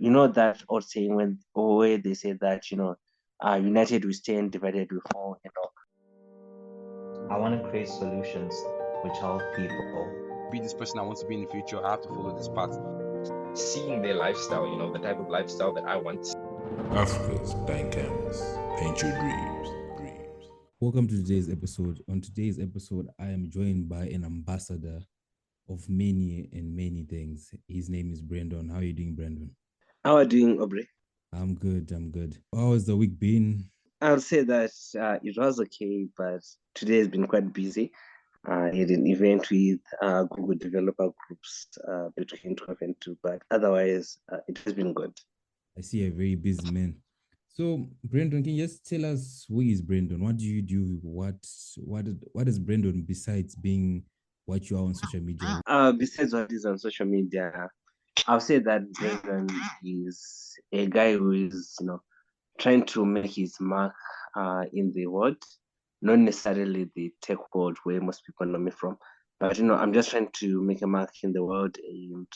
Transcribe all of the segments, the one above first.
you know that old saying when where they say that, united we stand, divided we fall, I want to create solutions which help people be this person I want to be in the future. I have to follow this path. Seeing their lifestyle, the type of lifestyle that I want. Africa's blank canvas. Paint your dreams. Welcome to today's episode. On today's episode, I am joined by an ambassador of many and many things. His name is Brandon. How are you doing, Brandon? How are you doing, Aubrey? I'm good. How has the week been? I'll say that it was okay, but today has been quite busy. I had an event with Google Developer Groups between 12 and 2, but otherwise, it has been good. I see a very busy man. So, Brandon, can you just tell us who is Brandon? What do you do? What is Brandon besides being what you are on social media? Besides what is on social media, I'll say that Brandon is a guy who is, trying to make his mark in the world, not necessarily the tech world where most people know me from, but I'm just trying to make a mark in the world and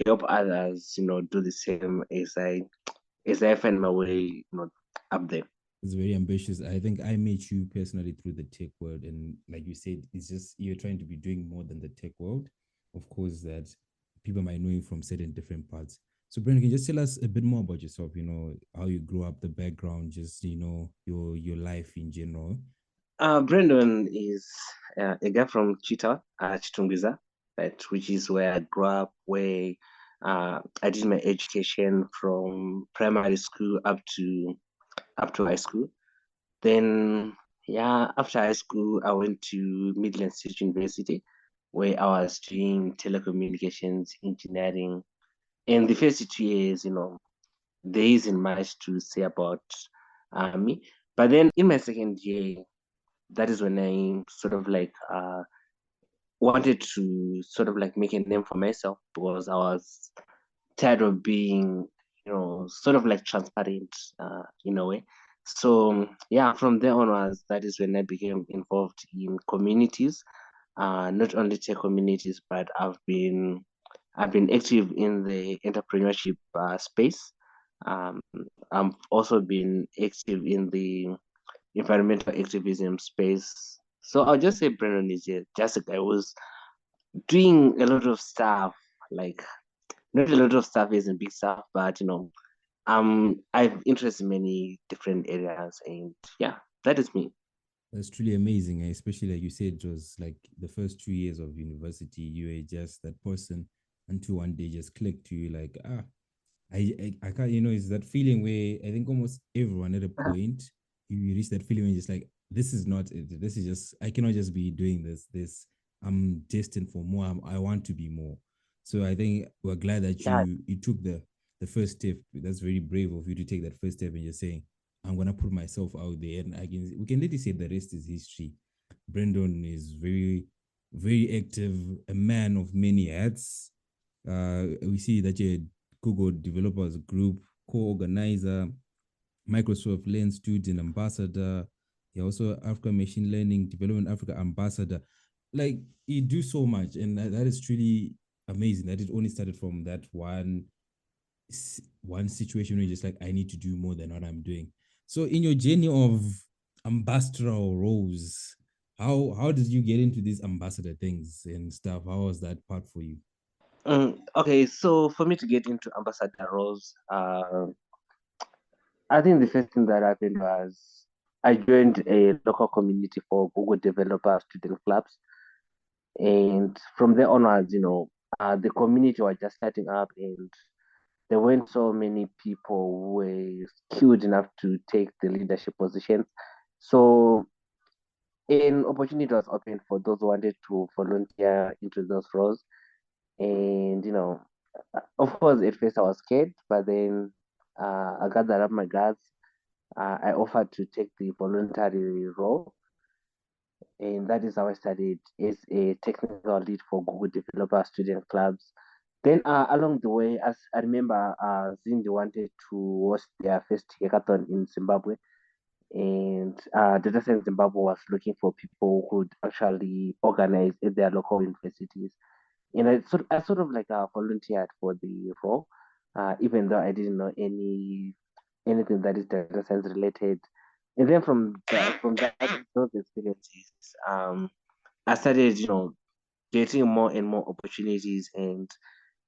help others, do the same as I find my way, up there. It's very ambitious. I think I met you personally through the tech world, and like you said, it's just you're trying to be doing more than the tech world. Of course, that people might know you from certain different parts. So, Brandon, can you just tell us a bit more about yourself? How you grew up, the background, just your life in general. Brandon is a guy from Chitungwiza, right, which is where I grew up, where I did my education from primary school up to high school. Then, after high school, I went to Midland State University, where I was doing telecommunications engineering. And the first 2 years, there isn't much to say about me. But then in my second year, that is when I sort of like wanted to sort of like make a name for myself, because I was tired of being, sort of like transparent in a way. So from there onwards, that is when I became involved in communities, not only tech communities, but I've been active in the entrepreneurship space. I've also been active in the environmental activism space. So I'll just say Brandon is just a guy who's doing a lot of stuff, like not a lot of stuff isn't big stuff, but I've interest in many different areas, and that is me. That's truly amazing, especially like you said, it was like the first 2 years of university, you were just that person until one day just clicked to you like, I can't, it's that feeling where I think almost everyone at a point, you reach that feeling when you're just like, this is not it. This is just, I cannot just be doing this. I'm destined for more. I want to be more. So I think we're glad that you took the first step. That's very brave of you to take that first step and you're saying, I'm gonna put myself out there, and we can literally say the rest is history. Brandon is very, very active, a man of many hats. We see that you're Google Developers Group Co-Organiser, Microsoft Learn Student Ambassador. You're also Africa Machine Learning Development Africa Ambassador. Like, you do so much, and that is truly amazing. That it only started from that one situation where you're just like, I need to do more than what I'm doing. So in your journey of ambassadorial roles, how did you get into these ambassador things and stuff? How was that part for you? Okay, so for me to get into ambassador roles, I think the first thing that happened was I joined a local community for Google Developer Student Clubs, and from there onwards, the community was just starting up, and there weren't so many people who were skilled enough to take the leadership positions. So an opportunity was open for those who wanted to volunteer into those roles. And, of course, at first I was scared, but then I gathered up my guts. I offered to take the voluntary role. And that is how I started as a technical lead for Google Developer Student Clubs. Then along the way, as I remember, Zindi wanted to host their first hackathon in Zimbabwe, and Data Science Zimbabwe was looking for people who could actually organize at their local universities. And I sort of like volunteered for the role. even though I didn't know anything that is data science related. And then from that those experiences, I started, getting more and more opportunities. And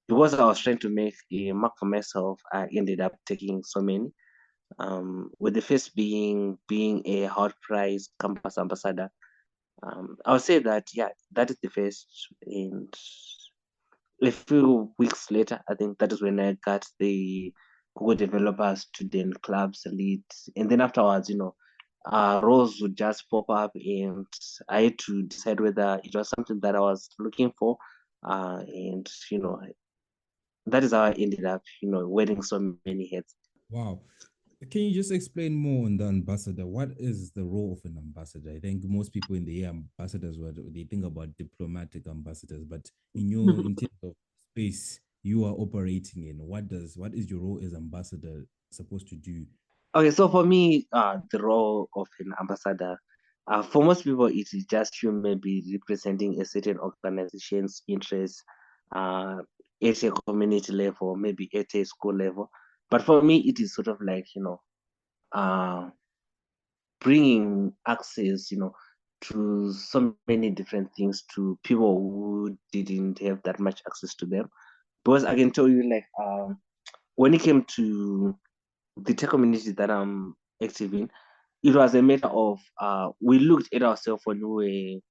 because I was trying to make a mark for myself, I ended up taking so many. With the first being a hard prize campus ambassador. I would say that yeah, that is the first. And a few weeks later, I think that is when I got the Google Developer Student Clubs lead. And then afterwards, roles would just pop up, and I had to decide whether it was something that I was looking for. And that is how I ended up, wearing so many hats. Wow. Can you just explain more on the ambassador? What is the role of an ambassador? I think most people in the air ambassadors, what they think about diplomatic ambassadors, but in terms of space you are operating in, what is your role as ambassador supposed to do? Okay, so for me, the role of an ambassador, for most people, it is just you maybe representing a certain organization's interests, at a community level, maybe at a school level. But for me, it is sort of like, uh, bringing access, to so many different things to people who didn't have that much access to them. Because I can tell you, like, when it came to the tech community that I'm active in, it was a matter of we looked at ourselves when we were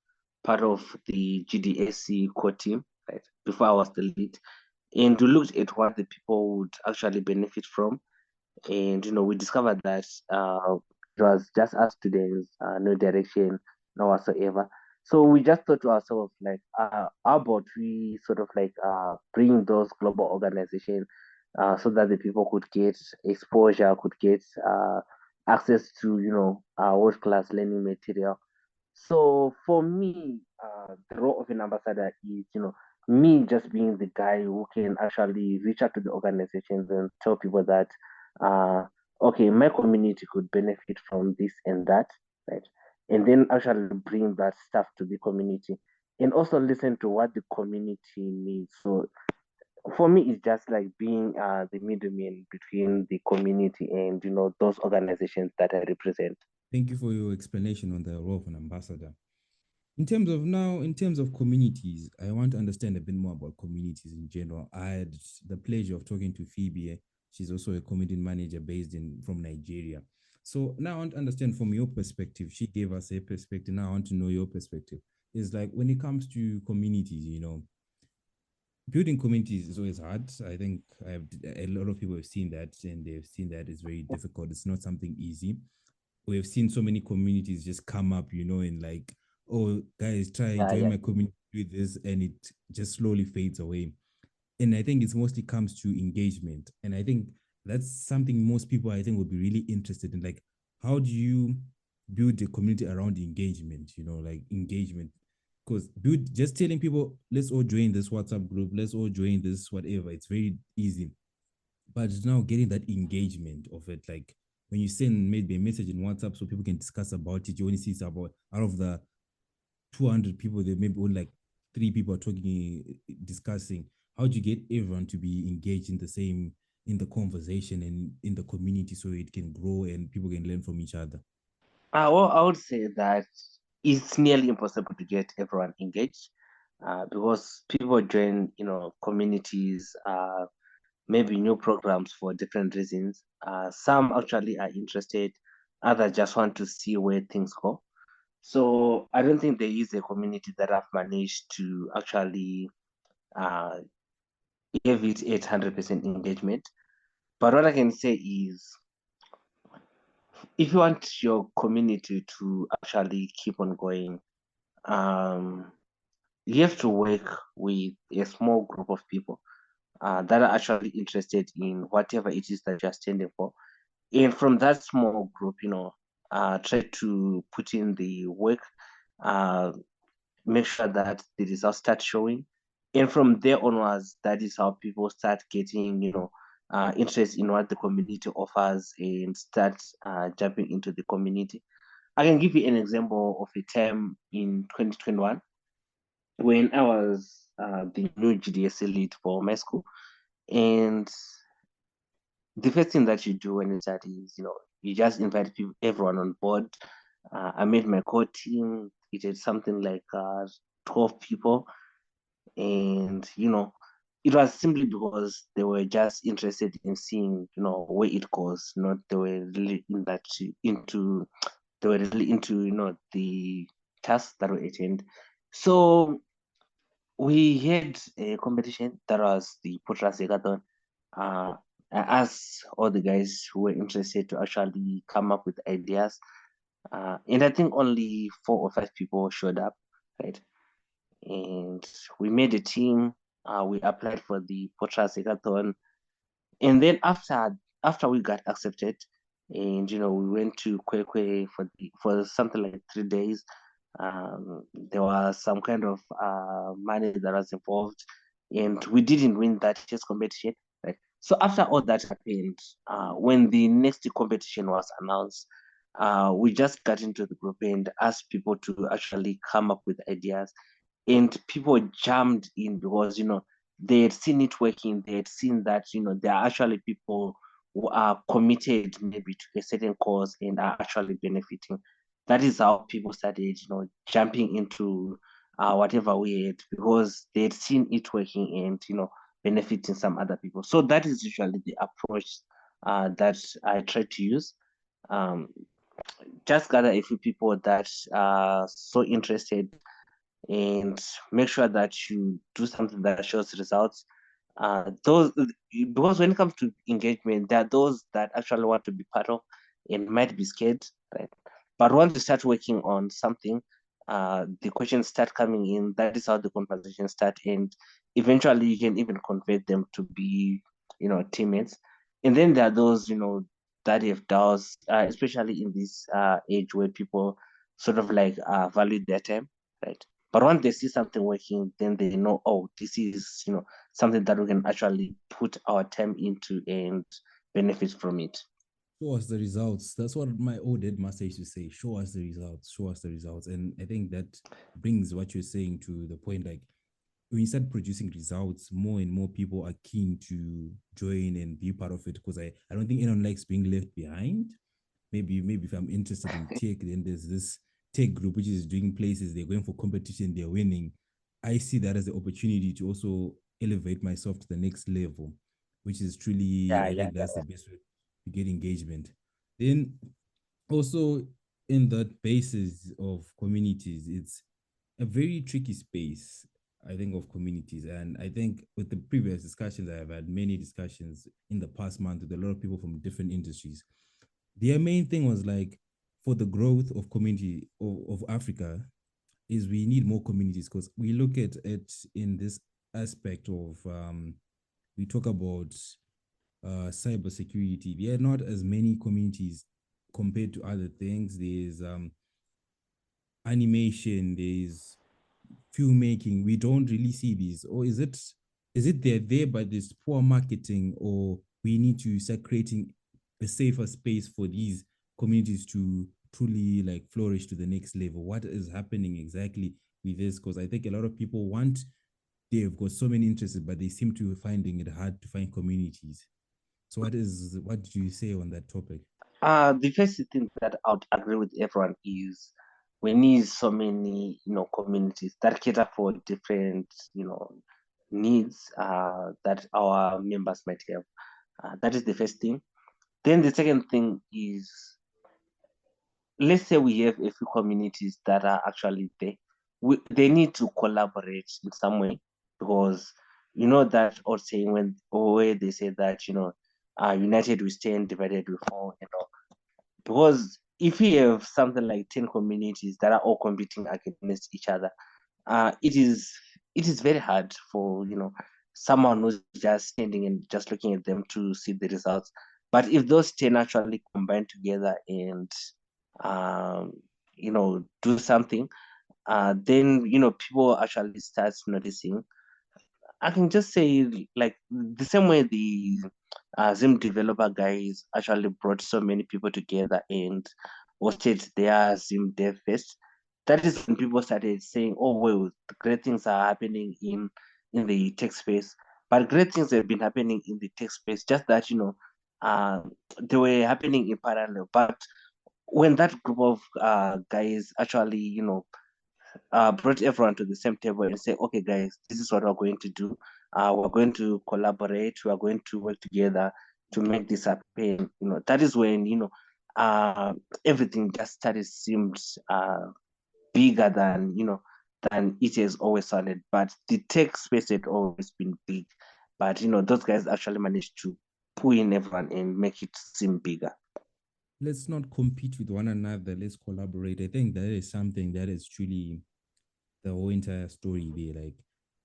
part of the GDSC core team, right? Before I was the lead. And we looked at what the people would actually benefit from. And we discovered that it was just us students, no direction, no whatsoever. So we just thought to ourselves, like, how about we sort of like bring those global organizations so that the people could get exposure, could get access to world class learning material. So for me, the role of an ambassador is, me just being the guy who can actually reach out to the organizations and tell people that, uh, okay, my community could benefit from this and that, right? And then actually bring that stuff to the community and also listen to what the community needs. So for me, it's just like being the middleman between the community and, those organizations that I represent. Thank you for your explanation on the role of an ambassador. In terms of communities, I want to understand a bit more about communities in general. I had the pleasure of talking to Phoebe. She's also a community manager based from Nigeria. So now I want to understand from your perspective. She gave us a perspective. Now I want to know your perspective. It's like when it comes to communities, building communities is always hard. I think a lot of people have seen that, and they've seen that it's very difficult. It's not something easy. We've seen so many communities just come up, and like, oh, guys, try Yeah, join yeah. my community, do this, and it just slowly fades away. And I think it's mostly comes to engagement. And I think that's something most people, I think, would be really interested in. Like, how do you build a community around engagement? Like engagement. Because just telling people, let's all join this WhatsApp group, let's all join this, whatever, it's very easy. But it's now getting that engagement of it. Like when you send maybe a message in WhatsApp so people can discuss about it, you only see it's about out of the 200 people, there maybe only like 3 people are talking, discussing. How do you get everyone to be engaged in the conversation and in the community so it can grow and people can learn from each other? Well, I would say that it's nearly impossible to get everyone engaged because people join, communities, maybe new programs for different reasons. Some actually are interested, others just want to see where things go. So I don't think there is a community that I've managed to actually uh, give it 800% engagement. But what I can say is, if you want your community to actually keep on going, um, you have to work with a small group of people that are actually interested in whatever it is that you're standing for. And from that small group, try to put in the work, uh, make sure that the results start showing. And from there onwards, that is how people start getting, interest in what the community offers and start jumping into the community. I can give you an example of a time in 2021 when I was the new GDS lead for my school. And the first thing that you do when you start is, you just invite people, everyone on board. I made my core team. It is something like 12 people. And, it was simply because they were just interested in seeing, where it goes. Not they were really they were really into, the tasks that we attend. So we had a competition that was the Potras Hackathon. I asked all the guys who were interested to actually come up with ideas. And I think only 4 or 5 people showed up, right? And we made a team. We applied for the Potras Hackathon. And then after we got accepted, and we went to Kwekwe for something like 3 days. There was some kind of money that was involved, and we didn't win that chess competition. Right. So after all that happened, when the next competition was announced, we just got into the group and asked people to actually come up with ideas, and people jammed in because they had seen it working. They had seen that there are actually people who are committed maybe to a certain cause and are actually benefiting. That is how people started jumping into whatever we had, because they had seen it working and benefiting some other people. So that is usually the approach that I try to use. um, just gather a few people that are so interested, and make sure that you do something that shows results. Those Because when it comes to engagement, there are those that actually want to be part of and might be scared, right? But once you start working on something, the questions start coming in. That is how the conversation start, and eventually you can even convert them to be, teammates. And then there are those, that have doubts, especially in this age where people sort of like value their time, right? But once they see something working, then they know, oh, this is, something that we can actually put our time into and benefit from it. Show us the results. That's what my old headmaster used to say. Show us the results. Show us the results. And I think that brings what you're saying to the point, like when you start producing results, more and more people are keen to join and be part of it. Because I don't think anyone likes being left behind. Maybe if I'm interested in tech, then there's this tech group which is doing places, they're going for competition, they're winning. I see that as the opportunity to also elevate myself to the next level, which is truly, I think that's the best way to get engagement. Then also in that basis of communities, it's a very tricky space, I think, of communities. And I think with the previous discussions, I have had many discussions in the past month with a lot of people from different industries. Their main thing was like, for the growth of community of Africa, is we need more communities, because we look at it in this aspect of we talk about cybersecurity. There are not as many communities compared to other things. There's animation, there's filmmaking. We don't really see these. Or is it they're there but there's poor marketing, or we need to start creating a safer space for these communities to truly like flourish to the next level? What is happening exactly with this? Because I think a lot of people they've got so many interests, but they seem to finding it hard to find communities. So what do you say on that topic? The first thing that I would agree with everyone is we need so many, communities that cater for different, needs that our members might have. That is the first thing. Then the second thing is, let's say we have a few communities that are actually there. They need to collaborate in some way, because that old saying where they say that united we stand, divided we fall. Because if we have something like 10 communities that are all competing against each other, it is very hard for someone who's just standing and just looking at them to see the results. But if those 10 actually combine together and um, do something, then people actually start noticing. I can just say, like, the same way the Zim developer guys actually brought so many people together and hosted their Zim Dev Fest. That is when people started saying, "Oh well, great things are happening in the tech space." But great things have been happening in the tech space. Just that they were happening in parallel. But when that group of guys actually, brought everyone to the same table and say, okay, guys, this is what we're going to do. We're going to collaborate. We are going to work together to make this happen. That is when, everything just started seemed bigger than it has always sounded. But the tech space had always been big. But, those guys actually managed to pull in everyone and make it seem bigger. Let's not compete with one another. Let's collaborate. I think that is something that is truly the whole entire story there. Like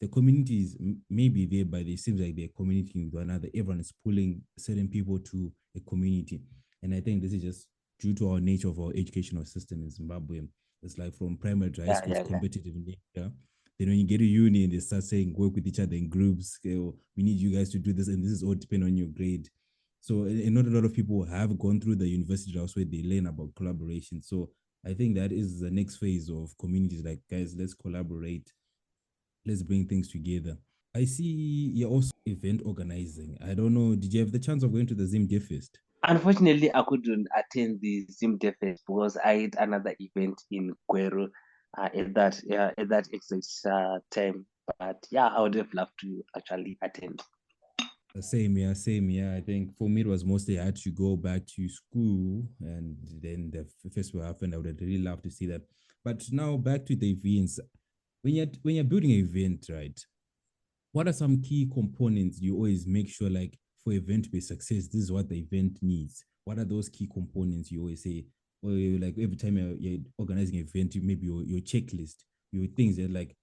the communities maybe there, but it seems like they're communicating with one another. Everyone is pulling certain people to a community. And I think this is just due to our nature of our educational system in Zimbabwe. It's like from primary to high school, it's competitive in nature. Then when you get to uni and they start saying work with each other in groups, we need you guys to do this, and this is all depend on your grade. So and not a lot of people have gone through the university routes where they learn about collaboration. So I think that is the next phase of communities like, guys, let's collaborate. Let's bring things together. I see you're also event organizing. I don't know, did you have the chance of going to the Zim Day Fest? Unfortunately, I couldn't attend the Zim Day Fest because I had another event in Guero at that exact time. But yeah, I would have loved to actually attend. Same, yeah, same, yeah. I think for me it was mostly I had to go back to school, and then the festival happened. I would have really loved to see that. But now back to the events. When you're building an event, right? What are some key components you always make sure, like, for event to be a success, this is what the event needs? What are those key components you always say? Or like every time you're organizing an event, maybe your checklist, your things that like,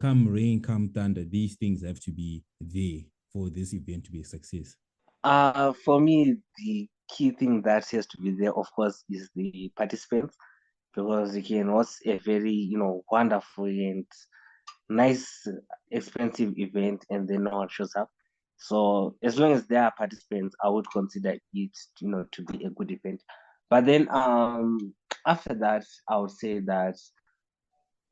come rain, come thunder, these things have to be there for this event to be a success. For me, the key thing that has to be there, of course, is the participants, because again, what's a very wonderful and nice, expensive event, and then no one shows up. So as long as there are participants, I would consider it, to be a good event. But then after that, I would say that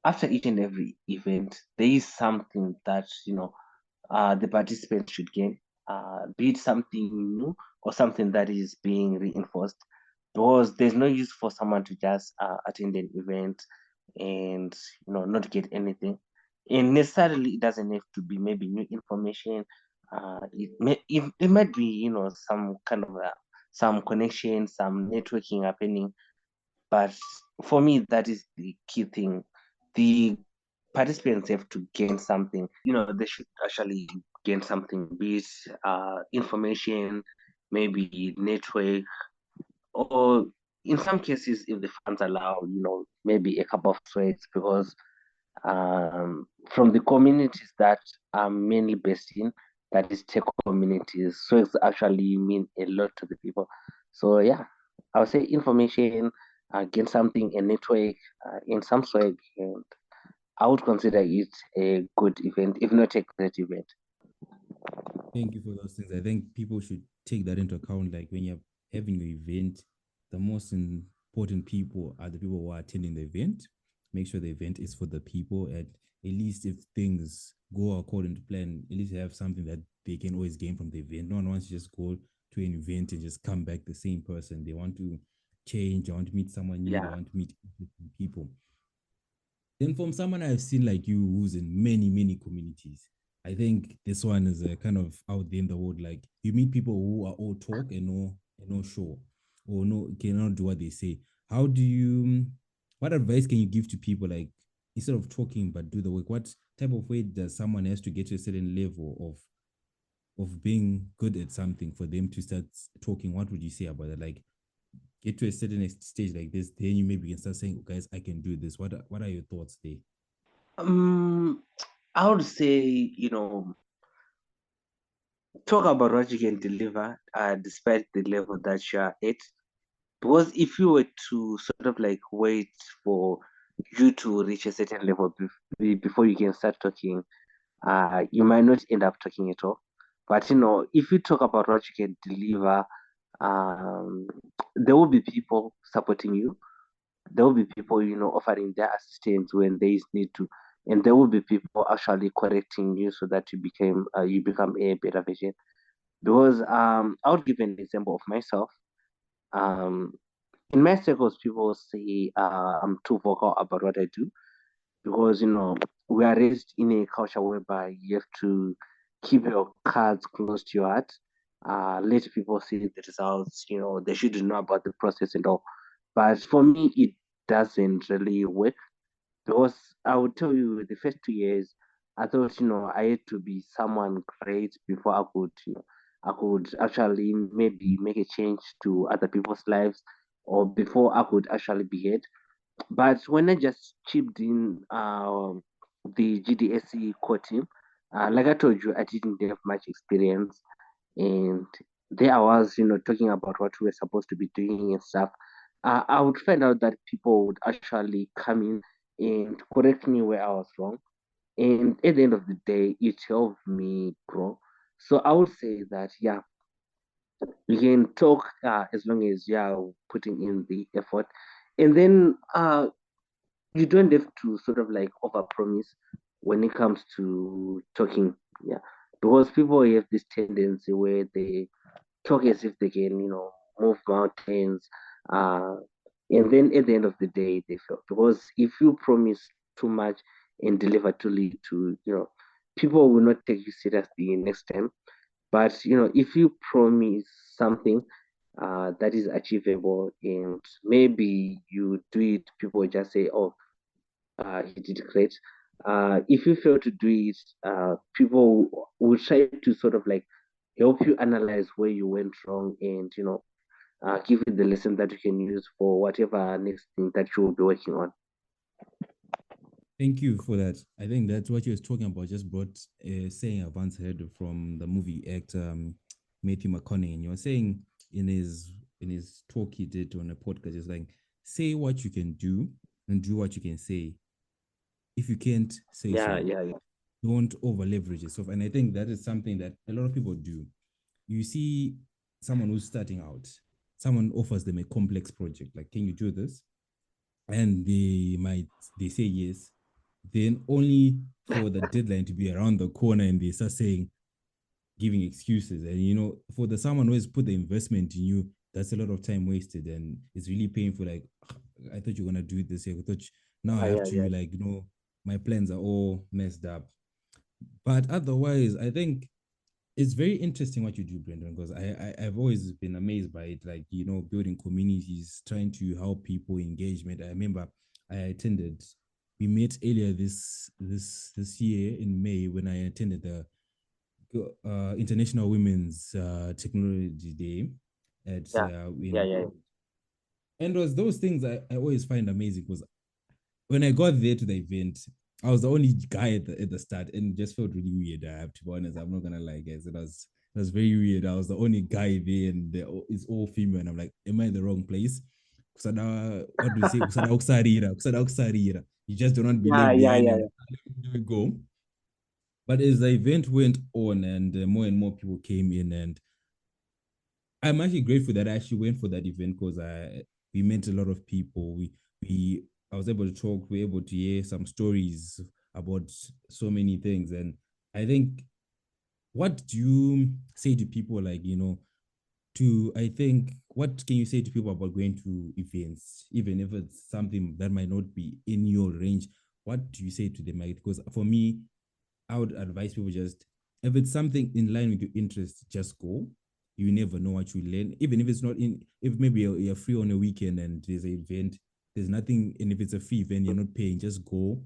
after each and every event, there is something that the participants should gain, be it something new or something that is being reinforced. Because there's no use for someone to just attend an event and not get anything. And necessarily, it doesn't have to be maybe new information. It might be some kind of some connection, some networking happening. But for me, that is the key thing. The participants have to gain something. They should actually gain something, be it information, maybe network, or in some cases, if the funds allow, maybe a couple of sweats, because from the communities that I'm mainly based in, that is tech communities, swags actually mean a lot to the people. So yeah, I would say information, gain something, a network, in some swag, and I would consider it a good event, if not a great event. Thank you for those things. I think people should take that into account. Like when you're having an event, the most important people are the people who are attending the event. Make sure the event is for the people. And at least if things go according to plan, at least they have something that they can always gain from the event. No one wants to just go to an event and just come back the same person. They want to change. They want to meet someone new. They want to meet people. Then from someone I've seen like you who's in many, many communities, I think this one is a kind of out there in the world. Like you meet people who are all talk and no show, or no cannot do what they say. How do you? What advice can you give to people, like, instead of talking but do the work? What type of way does someone has to get to a certain level of being good at something for them to start talking? What would you say about it? Like, get to a certain stage like this, then you maybe can start saying, oh, guys, I can do this. What are your thoughts there? I would say, talk about what you can deliver, despite the level that you are at. Because if you were to sort of like wait for you to reach a certain level before you can start talking, you might not end up talking at all. But if you talk about what you can deliver, um, there will be people supporting you. There will be people, offering their assistance when there is need to, and there will be people actually correcting you so that you become a better version. Because I would give an example of myself. Um, in my circles, people say I'm too vocal about what I do because we are raised in a culture whereby you have to keep your cards close to your heart. Let people see the results. They should know about the process and all. But for me, it doesn't really work because I would tell you the first 2 years, I thought I had to be someone great before I could actually maybe make a change to other people's lives, or before I could actually be heard. But when I just chipped in the GDSE core team, like I told you, I didn't have much experience, and there I was, talking about what we were supposed to be doing and stuff. I would find out that people would actually come in and correct me where I was wrong, and at the end of the day, it helped me grow. So I would say that yeah, we can talk as long as you are putting in the effort, and then you don't have to sort of like overpromise when it comes to talking. Yeah, because people have this tendency where they talk as if they can, move mountains, uh, and then at the end of the day they fail. Because if you promise too much and deliver too little, people will not take you seriously next time. But if you promise something that is achievable and maybe you do it, people just say, "Oh, he did great." If you fail to do it, people will try to sort of like help you analyze where you went wrong and give you the lesson that you can use for whatever next thing that you will be working on. Thank you for that. I think that's what you was talking about. Just brought saying I once heard from the movie actor Matthew McConaughey. And you were saying in his talk he did on a podcast, it's like say what you can do and do what you can say. If you can't say Yeah, so, yeah, yeah. don't over leverage yourself. And I think that is something that a lot of people do. You see someone who's starting out, someone offers them a complex project, like, can you do this? And they say yes, then only for the deadline to be around the corner and they start saying, giving excuses. And for the someone who has put the investment in you, that's a lot of time wasted and it's really painful. Like, I thought you're gonna do it this year. Now I Yeah, have yeah, yeah. to, like, my plans are all messed up. But otherwise, I think it's very interesting what you do, Brendan, because I've always been amazed by it. Like, building communities, trying to help people, engagement. I remember I attended. We met earlier this year in May when I attended the International Women's Technology Day at Yeah, yeah, in, yeah. and it was those things I always find amazing because when I got there to the event, I was the only guy at the start and it just felt really weird. I have to be honest. I'm not gonna lie, guys. It was very weird. I was the only guy there and it's all female. And I'm like, am I in the wrong place? What do we say? You just do not Yeah, believe yeah, behind yeah, and we go. But as the event went on and more and more people came in, and I'm actually grateful that I actually went for that event because we met a lot of people. We I was able to talk. We were able to hear some stories about so many things, and I think what do you say to people like to I think what can you say to people about going to events, even if it's something that might not be in your range? What do you say to them? Like, because for me, I would advise people just if it's something in line with your interests, just go. You never know what you learn, even if it's not in. If maybe you're free on a weekend and there's an event, there's nothing, and if it's a free event, you're not paying. Just go.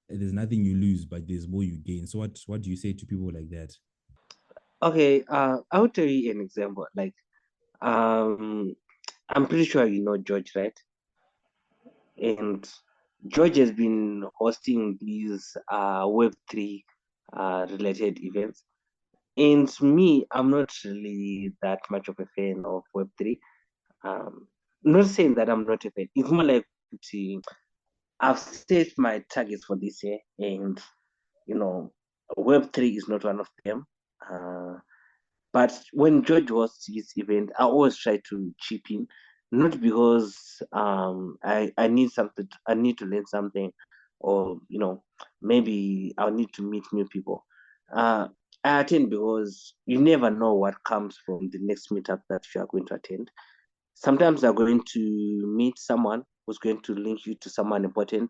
There's nothing you lose, but there's more you gain. So what do you say to people like that? Okay, I'll tell you an example. Like, um, I'm pretty sure you know George, right? And George has been hosting these Web3 related events. And me, I'm not really that much of a fan of Web3. Um, not saying that I'm not a fan. It's more like I've set my targets for this year, and you know, Web3 is not one of them. Uh, but when George hosts his event, I always try to chip in, not because I need something, I need to learn something, or maybe I'll need to meet new people. Uh, I attend because you never know what comes from the next meetup that you are going to attend. Sometimes you're going to meet someone who's going to link you to someone important.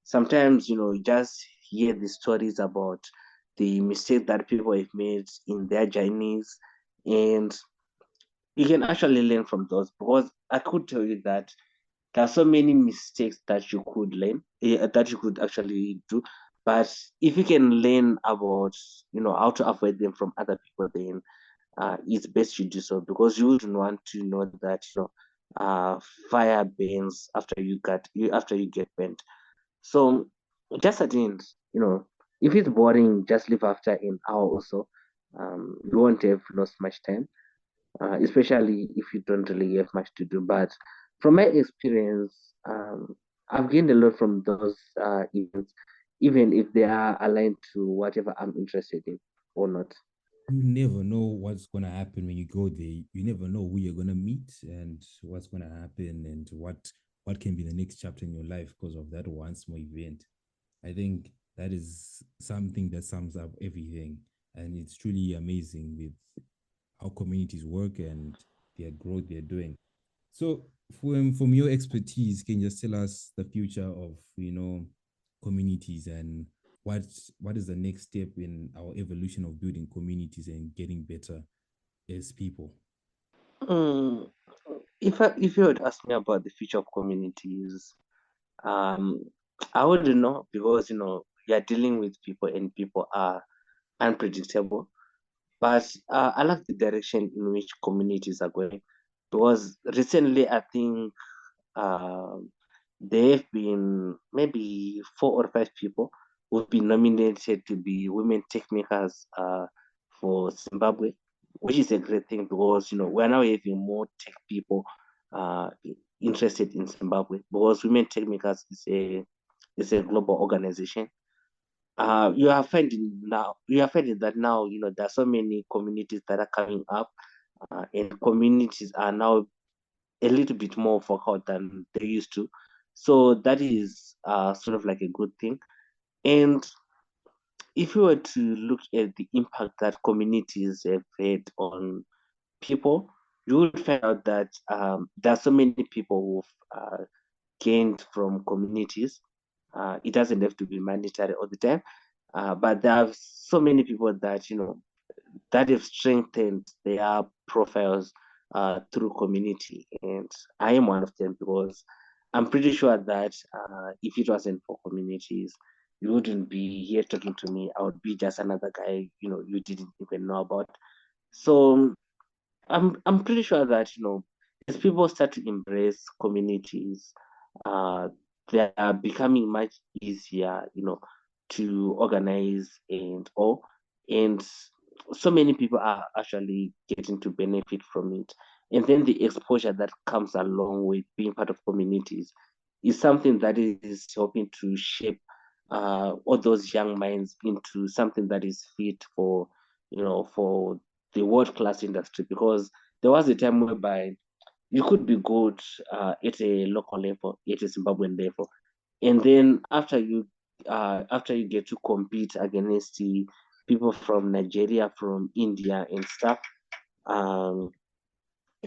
Sometimes, you just hear the stories about the mistake that people have made in their journeys, and you can actually learn from those, because I could tell you that there are so many mistakes that you could learn, that you could actually do. But if you can learn about, how to avoid them from other people, then it's best you do so, because you wouldn't want to know that, fire burns after you get burnt. So just at the end, if it's boring, just leave after an hour or so. You won't have lost much time, especially if you don't really have much to do. But from my experience, I've gained a lot from those events, even if they are aligned to whatever I'm interested in or not. You never know what's gonna happen when you go there. You never know who you're gonna meet and what's gonna happen and what can be the next chapter in your life because of that one small event. I think that is something that sums up everything, and it's truly amazing with how communities work and their growth they're doing. So, from your expertise, can you just tell us the future of communities and what what is the next step in our evolution of building communities and getting better as people? Mm, if you had asked me about the future of communities, um, I wouldn't know, because you're dealing with people and people are unpredictable. But I like the direction in which communities are going, because recently I think um, there have been maybe 4 or 5 people who've been nominated to be women tech makers for Zimbabwe, which is a great thing, because we're now having more tech people uh, interested in Zimbabwe, because women tech makers is a global organization. You are finding that now, there are so many communities that are coming up, and communities are now a little bit more vocal than they used to. So that is sort of like a good thing. And if you were to look at the impact that communities have had on people, you would find out that there are so many people who've gained from communities. It doesn't have to be mandatory all the time, but there are so many people that that have strengthened their profiles through community. And I am one of them, because I'm pretty sure that if it wasn't for communities, you wouldn't be here talking to me. I would be just another guy, you didn't even know about. So I'm pretty sure that as people start to embrace communities, uh, they are becoming much easier, to organize and all, and so many people are actually getting to benefit from it. And then the exposure that comes along with being part of communities is something that is helping to shape all those young minds into something that is fit for the world class industry, because there was a time whereby you could be good at a local level, at a Zimbabwean level, and then after you get to compete against the people from Nigeria, from India, and stuff, um,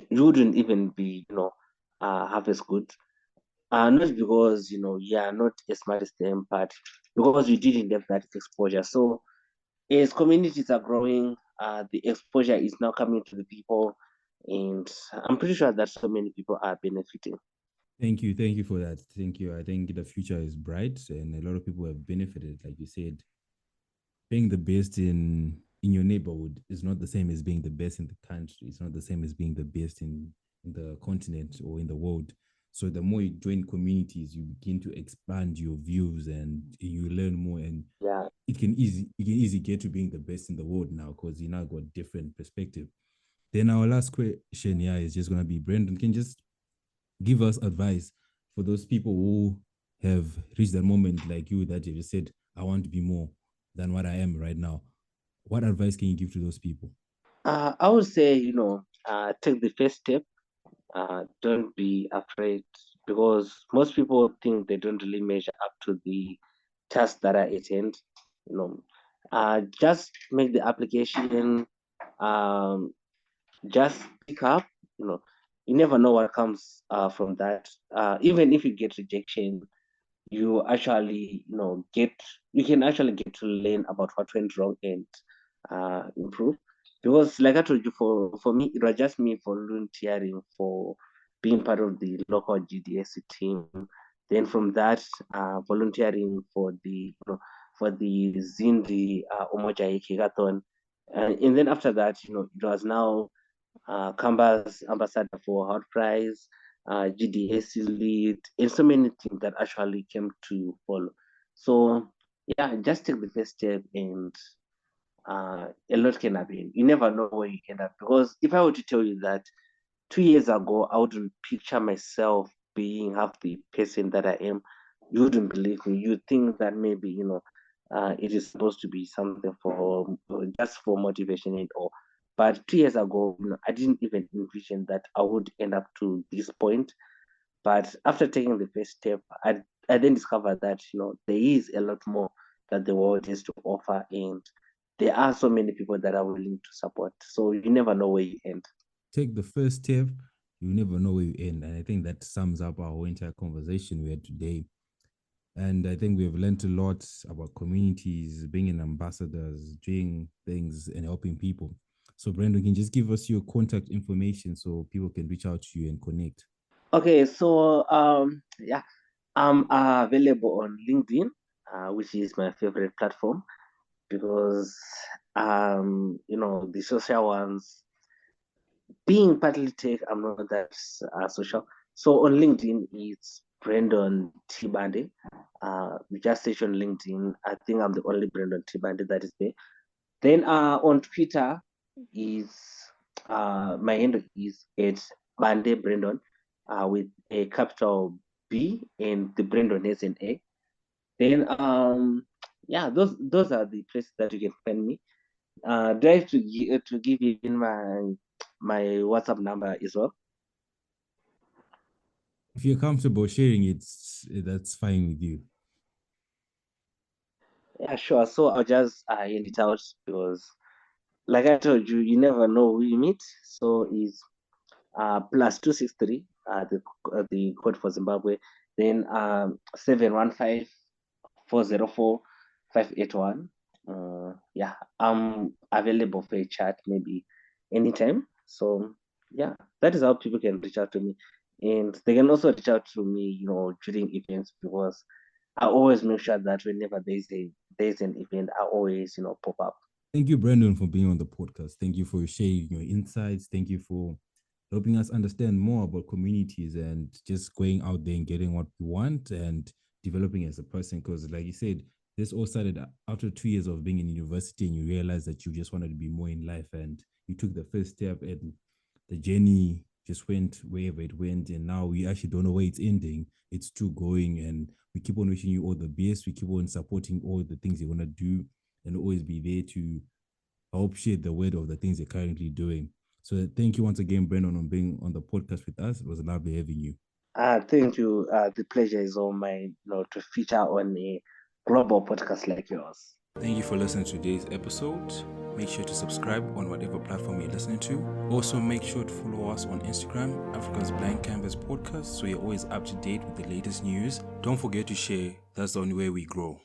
you wouldn't even be half as good. Not because you are not as smart as them, but because you didn't have that exposure. So as communities are growing, the exposure is now coming to the people, and I'm pretty sure that so many people are benefiting. Thank you for that. Thank you. I think the future is bright, and a lot of people have benefited. Like you said, being the best in your neighborhood is not the same as being the best in the country. It's not the same as being the best in the continent or in the world. So the more you join communities, you begin to expand your views and you learn more, and Yeah. you can easily get to being the best in the world now because you now got different perspective. Then our last question here is just gonna be Brandon. Can you just give us advice for those people who have reached that moment like you that you just said, I want to be more than what I am right now. What advice can you give to those people? I would say, take the first step. Don't be afraid, because most people think they don't really measure up to the tasks that are at hand. You know, just make the application, just pick up, you never know what comes from that. Even if you get rejection, you actually, you can actually get to learn about what went wrong and improve. Because like I told you, for me, it was just me volunteering for being part of the local GDS team. Then from that, volunteering for the Zindi Umoja Hackathon. And then after that, it was now Canvas ambassador for Hot Prize, GDS lead, and so many things that actually came to follow. So yeah, just take the first step, and a lot can happen. You never know where you end up. Because if I were to tell you that 2 years ago I wouldn't picture myself being half the person that I am, you wouldn't believe me. You'd think that maybe it is supposed to be something for just for motivation and all. But 2 years ago, I didn't even envision that I would end up to this point. But after taking the first step, I then discovered that there is a lot more that the world has to offer, and there are so many people that are willing to support. So you never know where you end. Take the first step, you never know where you end. And I think that sums up our entire conversation we had today. And I think we have learned a lot about communities, being ambassadors, doing things and helping people. So Brandon, can you just give us your contact information so people can reach out to you and connect? Okay, so yeah, I'm available on LinkedIn, which is my favorite platform, because the social ones, being partly tech, I'm not that social. So on LinkedIn, it's Brandon T Bande. Just search on LinkedIn. I think I'm the only Brandon T Bande that is there. Then on Twitter is my handle is it's Bande Brandon, with a capital B, and the Brandon has an A. Then yeah, those are the places that you can find me. Do I have to give you in my WhatsApp number as well? If you're comfortable sharing it, that's fine with you. Yeah, sure. So I'll just end it out, because like I told you, you never know who you meet. So it's +263, the code for Zimbabwe. Then 715-404-581. Yeah, I'm available for a chat maybe anytime. So yeah, that is how people can reach out to me. And they can also reach out to me, during events, because I always make sure that whenever there's an event, I always, pop up. Thank you, Brandon, for being on the podcast. Thank you for sharing your insights. Thank you for helping us understand more about communities and just going out there and getting what we want and developing as a person. Because like you said, this all started after 2 years of being in university, and you realized that you just wanted to be more in life, and you took the first step, and the journey just went wherever it went. And now we actually don't know where it's ending. It's still going, and we keep on wishing you all the best. We keep on supporting all the things you want to do, and always be there to help share the word of the things you're currently doing. So thank you once again, Brandon, on being on the podcast with us. It was lovely having you. Thank you. The pleasure is all mine, to feature on a global podcast like yours. Thank you for listening to today's episode. Make sure to subscribe on whatever platform you're listening to. Also, make sure to follow us on Instagram, Africa's Blank Canvas Podcast, so you're always up to date with the latest news. Don't forget to share. That's the only way we grow.